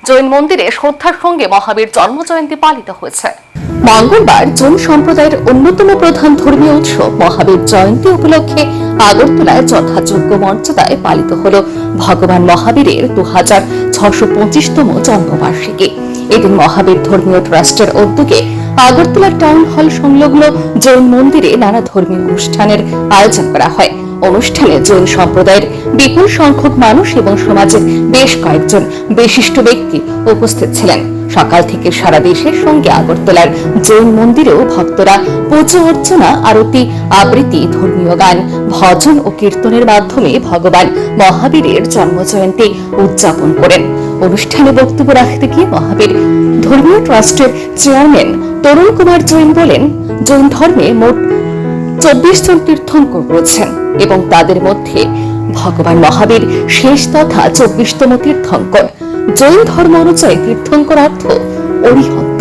জৈন মন্দিরে শ্রদ্ধার সঙ্গে মহাবীর জন্মজয়ন্তী পালিত হয়েছে। মঙ্গলবার জৈন সম্প্রদায়ের অন্যতম প্রধান ধর্মীয় উৎসব মহাবীর জয়ন্তী উপলক্ষে আগরতলায় যথাযোগ্য মর্যাদায় পালিত হল ভগবান মহাবীরের 2625তম জন্মবার্ষিকী। এদিন মহাবীর ধর্মীয় ট্রাস্টের উদ্যোগে আগরতলা টাউন হল সংলগ্ন জৈন মন্দিরে নানা ধর্মীয় অনুষ্ঠানের আয়োজন করা হয়। অনুষ্ঠানে জৈন সম্প্রদায়ের বিপুল সংখ্যক মানুষ এবং সমাজের বেশ কয়েকজন বিশিষ্ট ব্যক্তি উপস্থিত ছিলেন। সকাল থেকে সারা দেশের সঙ্গে আগরতলার জৈন মন্দিরেও ভক্তরা পুজো অর্চনা, আরতি, আবৃত্তি, ধর্মীয় গান, ভজন ও কীর্তনের মাধ্যমে ভগবান মহাবীরের জন্মজয়ন্তী উদযাপন করেন। অনুষ্ঠানে বক্তব্য রাখতে গিয়ে মহাবীর ধর্মীয় ট্রাস্টের চেয়ারম্যান তরুণ কুমার জৈন বলেন, জৈন ধর্মে মোট 24 জন তীর্থঙ্কর রয়েছেন এবং তাদের মধ্যে ভগবান মহাবীর শেষ তথা 24তম তীর্থঙ্কর। জৈন ধর্ম অনুযায়ী তীর্থঙ্কর অর্থ অরিহন্ত,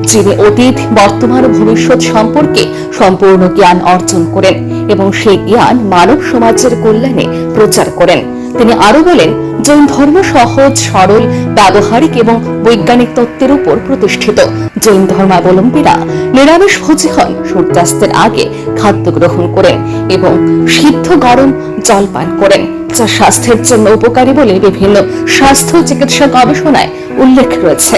যিনি অতীত, বর্তমান ও ভবিষ্যৎ সম্পর্কে সম্পূর্ণ জ্ঞান অর্জন করেন এবং সেই জ্ঞান মানব সমাজের কল্যাণে প্রচার করেন। তিনি আরো বলেন, জৈন ধর্ম সহজ, সরল, ব্যবহারিক এবং বৈজ্ঞানিক তত্ত্বের উপর প্রতিষ্ঠিত। জৈন ধর্মাবলম্বীরা নিরামিষভোজী হন, সূর্যাস্তের আগে খাদ্য গ্রহণ করেন এবং সিদ্ধ গরম জল পান করেন, যা স্বাস্থ্যের জন্য উপকারী বলে বিভিন্ন স্বাস্থ্য চিকিৎসা গবেষণায় উল্লেখ রয়েছে।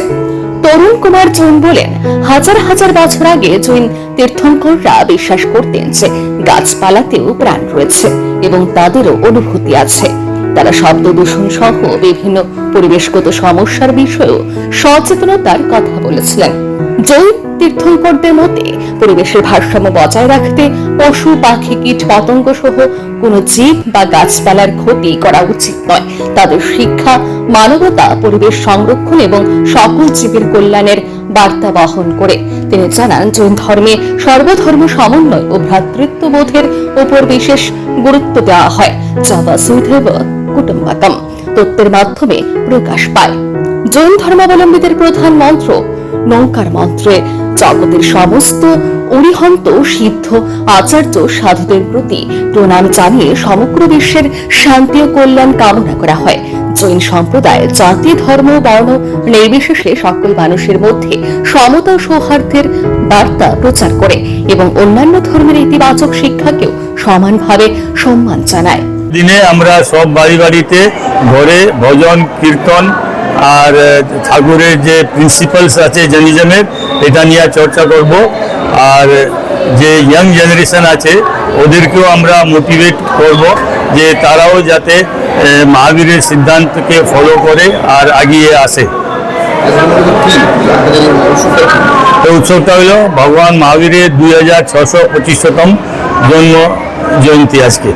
তরুণ কুমার জৈন বলেন, হাজার হাজার বছর আগে জৈন তীর্থঙ্কররা বিশ্বাস করতেন যে গাছপালাতেও প্রাণ রয়েছে এবং তাদেরও অনুভূতি আছে। তারা শব্দ দূষণ সহ বিভিন্ন পরিবেশগত সমস্যার বিষয়েও সচেতনতার কথা বলেছিলেন। জৈন তীর্থঙ্করদের মতে পরিবেশের ভারসাম্য বজায় রাখতে পশু, পাখি, কীট, পতঙ্গ সহ কোনো জীব বা গাছপালার ক্ষতি করা উচিত নয়। তাদের শিক্ষা মানবতা, পরিবেশ সংরক্ষণ এবং সকল জীবের কল্যাণের বার্তা বহন করে। তিনি জানান, জৈন ধর্মে সর্বধর্ম সমন্বয় ও ভ্রাতৃত্ববোধের উপর বিশেষ গুরুত্ব দেওয়া হয়, যা বসুধৈব কুটুম্বকম তত্ত্বের মাধ্যমে প্রকাশ পায়। জৈন ধর্মাবলম্বীদের প্রধান মন্ত্র নৌকার মন্ত্রে জগতের সমস্ত অরিহন্ত সিদ্ধ আচার্য সাধুদের প্রতি প্রণাম জানিয়ে সমগ্র বিশ্বের শান্তি ও কল্যাণ কামনা করা হয়। জৈন সম্প্রদায় জাতি, ধর্ম, বর্ণ নির্বিশেষে সকল মানুষের মধ্যে সমতা ও সৌহার্দ্যের বার্তা প্রচার করে এবং অন্যান্য ধর্মের ইতিবাচক শিক্ষাকেও সমানভাবে সম্মান জানায়। দিনে আমরা সব বাড়িতে ঘরে ভজন, কীর্তন আর ঠাকুরের যে প্রিন্সিপালস আছে জেনিজমের, এটা নিয়ে চর্চা করব। আর যে ইয়াং জেনারেশন আছে ওদেরকেও আমরা মোটিভেট করব যে তারাও যাতে মহাবীরের সিদ্ধান্তকে ফলো করে আর এগিয়ে আসে। উৎসবটা হলো ভগবান মহাবীরের 2625তম জন্ম জয়ন্তী আজকে।